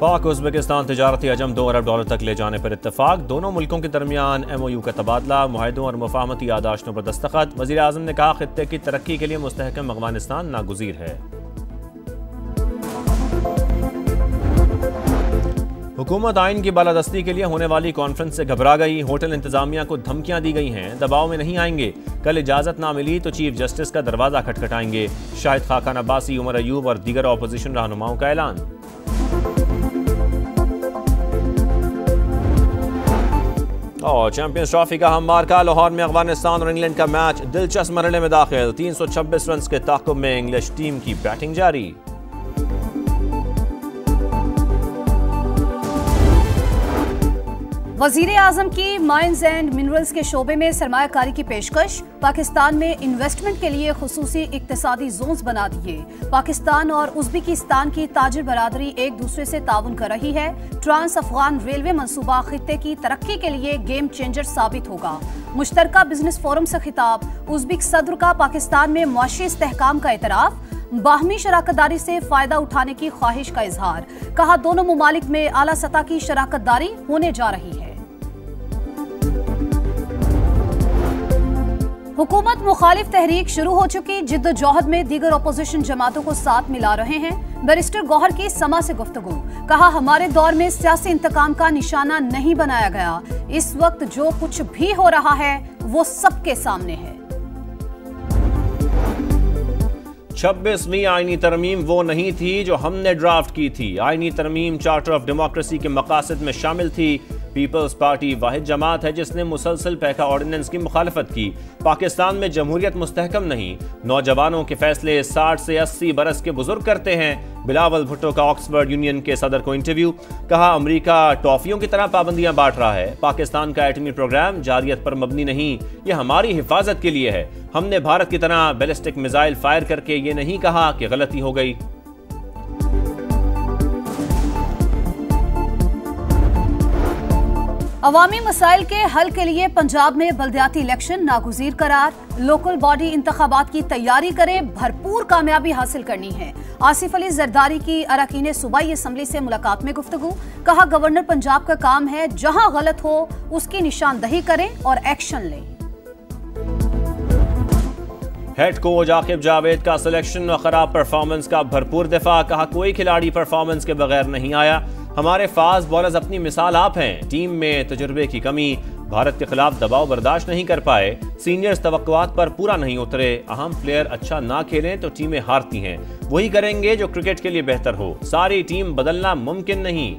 पाक उज़्बेकिस्तान तिजारती हजम $2 अरब तक ले जाने पर इत्तेफाक। दोनों मुल्कों के दरमियान MOU का तबादला, मुआहदों और मुफाहमती यादाश्तों पर दस्तखत। वज़ीर आज़म ने कहा, खित्ते की तरक्की के लिए मुस्तहकम अफ़गानिस्तान नागुज़ीर है। हुकूमत आइन की बालादस्ती के लिए होने वाली कॉन्फ्रेंस से घबरा गई। होटल इंतजामिया को धमकियां दी गई हैं, दबाव में नहीं आएंगे। कल इजाजत ना मिली तो चीफ जस्टिस का दरवाजा खटखटाएंगे। शाहिद खाकान अब्बासी, उमर अयूब और दीगर अपोजिशन रहनुमाओं का ऐलान। और चैंपियंस ट्रॉफी का हम मार्का, लाहौर में अफगानिस्तान और इंग्लैंड का मैच दिलचस्प मरहले में दाखिल। 326 रन के ताक़ुब में इंग्लिश टीम की बैटिंग जारी। वज़ीर आज़म की माइंस एंड मिनरल्स के शोबे में सरमायाकारी की पेशकश। पाकिस्तान में इन्वेस्टमेंट के लिए खुसूसी इक्तिसादी जोन्स बना दिए। पाकिस्तान और उज़्बेकिस्तान की ताजिर बरादरी एक दूसरे से ताउन कर रही है। ट्रांस अफगान रेलवे मंसूबा खित्ते की तरक्की के लिए गेम चेंजर साबित होगा। मुश्तरका बिजनेस फोरम से खिताब। उज़्बेक सदर का पाकिस्तान में मुआशी इस्तेहकाम का एतराफ़। बाहमी शराकतदारी से फायदा उठाने की ख्वाहिश का इजहार। कहा, दोनों मुमालिक में आला सतह की शराकतदारी होने जा रही है। हुकूमत मुखालिफ तहरीक शुरू हो चुकी। जिद्दोजहद में दीगर अपोजिशन जमातों को साथ मिला रहे हैं। बैरिस्टर गौहर की समा से गुफ्तगू। कहा, हमारे दौर में सियासी इंतकाम का निशाना नहीं बनाया गया। इस वक्त जो कुछ भी हो रहा है वो सबके सामने है। 26वीं आईनी तरमीम वो नहीं थी जो हमने ड्राफ्ट की थी। आईनी तरमीम चार्टर ऑफ डेमोक्रेसी के मकासद में शामिल थी। पीपल्स पार्टी वाहिद जमात है जिसने मुसलसल पैका ऑर्डिनेंस की मुखालफत की। पाकिस्तान में जमहूरियत मुस्तहकम नहीं। नौजवानों के फैसले 60 से 80 बरस के बुजुर्ग करते हैं। बिलावल भुट्टो का ऑक्सफर्ड यूनियन के सदर को इंटरव्यू। कहा, अमेरिका टॉफियों की तरह पाबंदियां बांट रहा है। पाकिस्तान का एटमी प्रोग्राम जारियत पर मबनी नहीं, यह हमारी हिफाजत के लिए है। हमने भारत की तरह बैलिस्टिक मिसाइल फायर करके ये नहीं कहा कि गलती हो गई। अवामी मसाइल के हल के लिए पंजाब में बल्दियाती इलेक्शन नागुज़ीर करार। लोकल बॉडी इंतखाबात की तैयारी करें, भरपूर कामयाबी हासिल करनी है। आसिफ अली जरदारी की अरकान सूबाई असम्बली से मुलाकात में गुफ्तगू। कहा, गवर्नर पंजाब का काम है जहां गलत हो उसकी निशानदही करें और एक्शन लें। हेड कोच आकिब जावेद का सिलेक्शन और खराब परफॉर्मेंस का भरपूर दिफा। कहा, कोई खिलाड़ी परफॉर्मेंस के बगैर नहीं आया। हमारे फास्ट बॉलर्स अपनी मिसाल आप हैं। टीम में तजुर्बे की कमी। भारत के खिलाफ दबाव बर्दाश्त नहीं कर पाए। सीनियर्स तवक्कुआत पर पूरा नहीं उतरे। अहम प्लेयर अच्छा ना खेलें तो टीमें हारती हैं। वही करेंगे जो क्रिकेट के लिए बेहतर हो। सारी टीम बदलना मुमकिन नहीं।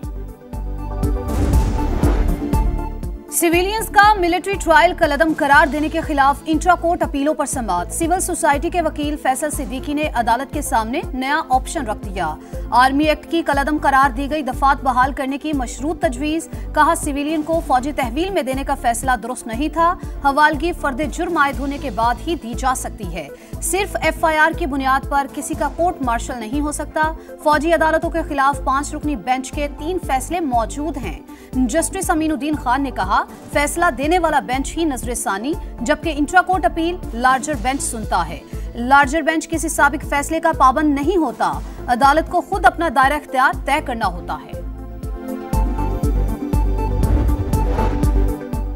सिविलियंस का मिलिट्री ट्रायल कलअदम करार देने के खिलाफ इंट्रा कोर्ट अपीलों पर समाअत। सिविल सोसाइटी के वकील फैसल सिद्दीकी ने अदालत के सामने नया ऑप्शन रख दिया। आर्मी एक्ट की कलअदम करार दी गई दफात बहाल करने की मशरूत तजवीज। कहा, सिविलियन को फौजी तहवील में देने का फैसला दुरुस्त नहीं था। हवालगी फर्द जुर्म आयद होने के बाद ही दी जा सकती है। सिर्फ FIR की बुनियाद पर किसी का कोर्ट मार्शल नहीं हो सकता। फौजी अदालतों के खिलाफ 5 रुकनी बेंच के 3 फैसले मौजूद हैं। जस्टिस अमीनुद्दीन खान ने कहा, फैसला देने वाला बेंच ही नजर सानी, जबकि intra court appeal larger bench सुनता है। लार्जर बेंच किसी साबिक फैसले का पाबंद नहीं होता। अदालत को खुद अपना दायरा इख्तियार तय करना होता है।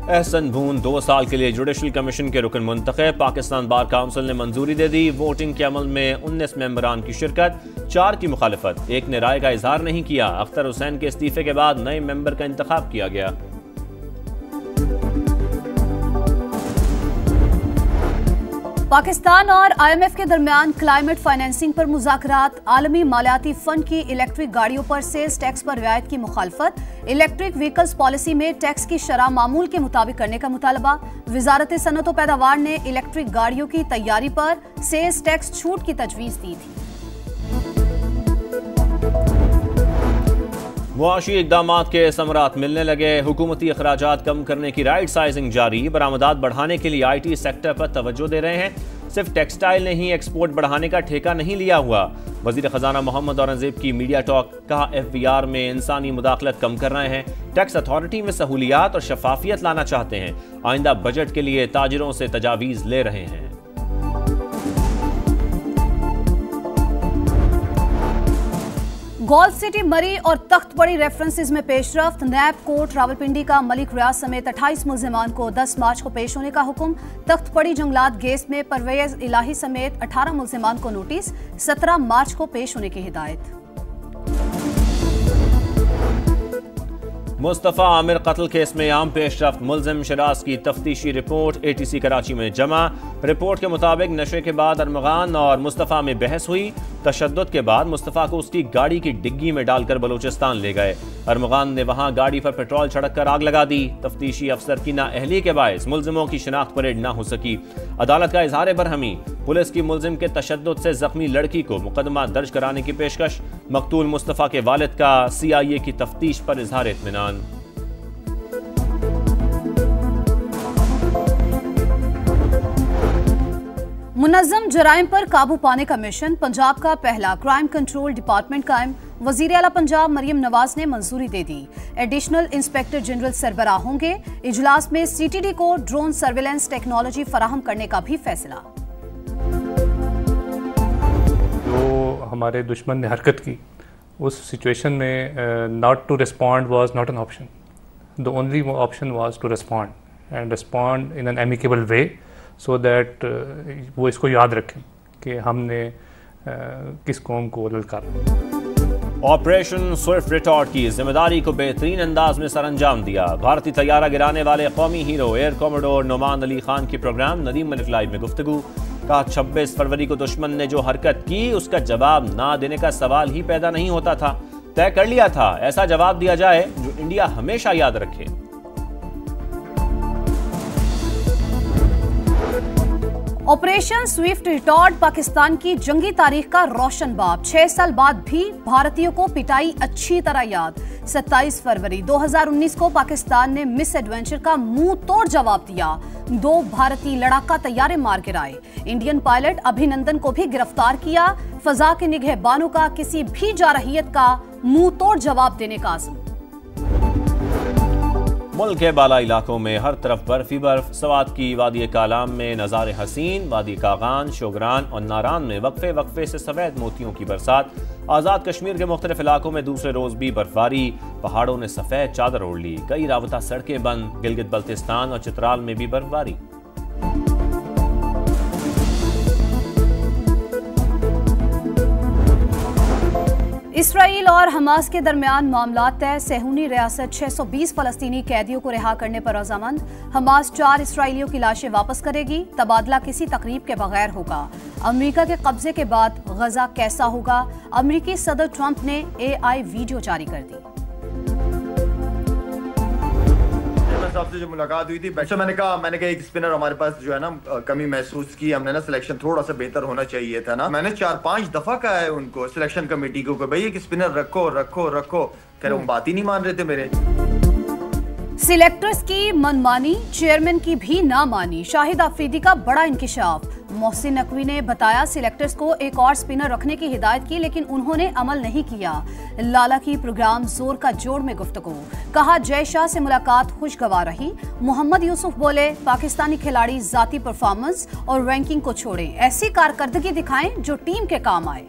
एहसन बून 2 साल के लिए जुडिशल कमीशन के रुकन मुंतखब। पाकिस्तान बार काउंसिल ने मंजूरी दे दी। वोटिंग के अमल में 19 मेंबरान की शिरकत, 4 की मुखालफत, 1 ने राय का इजहार नहीं किया। अख्तर हुसैन के इस्तीफे के बाद नए मेंबर का इंतखाब किया गया। पाकिस्तान और IMF के दरमियान क्लाइमेट फाइनेंसिंग पर मुज़ाकरात। आलमी मालियाती फंड की इलेक्ट्रिक गाड़ियों पर सेल्स टैक्स पर रियायत की मुखालफत। इलेक्ट्रिक व्हीकल्स पॉलिसी में टैक्स की शरह मामूल के मुताबिक करने का मुतालबा। वजारत सनअत व पैदावार ने इलेक्ट्रिक गाड़ियों की तैयारी पर सेल्स टैक्स छूट की तजवीज़ दी थी। मुआशी इक़दामात के समरात मिलने लगे। हुकूमती अखराजात कम करने की राइट साइजिंग जारी। बरामदात बढ़ाने के लिए IT सेक्टर पर तवज्जो दे रहे हैं। सिर्फ टेक्सटाइल ने ही एक्सपोर्ट बढ़ाने का ठेका नहीं लिया हुआ। वज़ीर ख़जाना मोहम्मद औरंगज़ेब की मीडिया टॉक। कहा, FBR में इंसानी मुदाखलत कम कर रहे हैं। टैक्स अथॉरिटी में सहूलियात और शफाफियत लाना चाहते हैं। आइंदा बजट के लिए ताजिरों से तजावीज़ ले रहे हैं। गोल्फ सिटी मरी और तख्त बड़ी रेफरेंसेस में पेशरफ्त। नैब कोर्ट रावलपिंडी का मलिक रियाज समेत 28 मुल्जिमान को 10 मार्च को पेश होने का हुक्म। तख्त बड़ी जंगलात गेस में परवेज इलाही समेत 18 मुल्जिमान को नोटिस। 17 मार्च को पेश होने की हिदायत। मुस्तफ़ा आमिर कत्ल केस में आम पेशरफ्त। मुल्जिम शराज की तफ्तीशी रिपोर्ट ATC कराची में जमा। रिपोर्ट के मुताबिक नशे के बाद अरमगान और मुस्तफ़ा में बहस हुई। तशद्दुद के बाद मुस्तफ़ा को उसकी गाड़ी की डिग्गी में डालकर बलूचिस्तान ले गए। अरमगान ने वहां गाड़ी पर पेट्रोल छिड़ककर आग लगा दी। तफ्तीशी अफसर की नाअहली के बायस मुल्जिमों की शिनाख्त परेड न हो सकी। अदालत का इजहार बरहमी। पुलिस की मुल्जिम के तशद्दुद से जख्मी लड़की को मुकदमा दर्ज कराने की पेशकश। मकतूल मुस्तफ़ा के वालिद का CIA की तफ्तीश पर इजहार इत्मीनान। मुनज़्ज़म जराइम पर काबू पाने का मिशन। पंजाब का पहला क्राइम कंट्रोल डिपार्टमेंट कायम। वज़ीर आला पंजाब मरियम नवाज ने मंजूरी दे दी। एडिशनल इंस्पेक्टर जनरल सरबराह होंगे। इजलास में CTD को ड्रोन सर्विलेंस टेक्नोलॉजी फराहम करने का भी फैसला। जो हमारे दुश्मन ने हरकत की उस सिचुएशन में not to respond was not an option. The only option was to respond and respond in an amicable way, so that वो इसको याद रखें कि हमने किस कौम को ललकारा। ऑपरेशन स्विफ्ट रिटॉर्ट की जिम्मेदारी को बेहतरीन अंदाज में सरअंजाम दिया। भारतीय तैयारा गिराने वाले कौमी hero air commodore Noman Ali Khan की प्रोग्राम नदीम मलिक लाइव में गुफ्तगू। कहा 26 फरवरी को दुश्मन ने जो हरकत की उसका जवाब ना देने का सवाल ही पैदा नहीं होता था। तय कर लिया था ऐसा जवाब दिया जाए जो इंडिया हमेशा याद रखे। ऑपरेशन स्विफ्ट रिटॉर्ट पाकिस्तान की जंगी तारीख का रोशन बाब। 6 साल बाद भी भारतीयों को पिटाई अच्छी तरह याद। 27 फरवरी 2019 को पाकिस्तान ने मिस एडवेंचर का मुंह तोड़ जवाब दिया। 2 भारतीय लड़ाका तैयारे मार गिराए। इंडियन पायलट अभिनंदन को भी गिरफ्तार किया। फजा के निगहबानों का किसी भी जारहियत का मुंह तोड़ जवाब देने का आज़म। मुल्क के बाला इलाकों में हर तरफ बर्फी बर्फ। सवात की वादी कालाम में नज़ारे हसीन। वादी कागान, शोगरान और नारान में वक्फे वक्फे से सफ़ेद मोतियों की बरसात। आज़ाद कश्मीर के मुख्तलिफ इलाकों में दूसरे रोज भी बर्फबारी। पहाड़ों ने सफ़ेद चादर ओढ़ ली। कई राबता सड़कें बंद। गिलगित बल्तिस्तान और चित्राल में भी बर्फबारी। इसराइल और हमास के दरमियान मामला तय। सेहूनी रियासत 620 फलस्तीनी कैदियों को रिहा करने पर रजामंद। हमास 4 इसराइलियों की लाशें वापस करेगी। तबादला किसी तकरीब के बगैर होगा। अमेरिका के कब्जे के बाद गजा कैसा होगा? अमेरिकी सदर ट्रंप ने AI वीडियो जारी कर दी। साहब से जो मुलाकात हुई थी, मैंने कहा एक स्पिनर हमारे पास जो है ना कमी महसूस की हमने ना, सिलेक्शन थोड़ा सा बेहतर होना चाहिए था ना। मैंने 4-5 दफा कहा है उनको, सिलेक्शन कमेटी को, भाई एक स्पिनर रखो रखो रखो, कह रहे वो बात ही नहीं मान रहे थे मेरे। सिलेक्टर्स की मनमानी, चेयरमैन की भी ना मानी। शाहिद अफरीदी का बड़ा इंकिशाफ। मोहसिन नकवी ने बताया सिलेक्टर्स को एक और स्पिनर रखने की हिदायत की, लेकिन उन्होंने अमल नहीं किया। लाला की प्रोग्राम जोर का जोड़ में गुफ्तगू। कहा जय शाह से मुलाकात खुशगवार रही। मोहम्मद यूसुफ बोले पाकिस्तानी खिलाड़ी जाती परफॉर्मेंस और रैंकिंग को छोड़ें, ऐसी कारकर्दगी दिखाएं जो टीम के काम आए।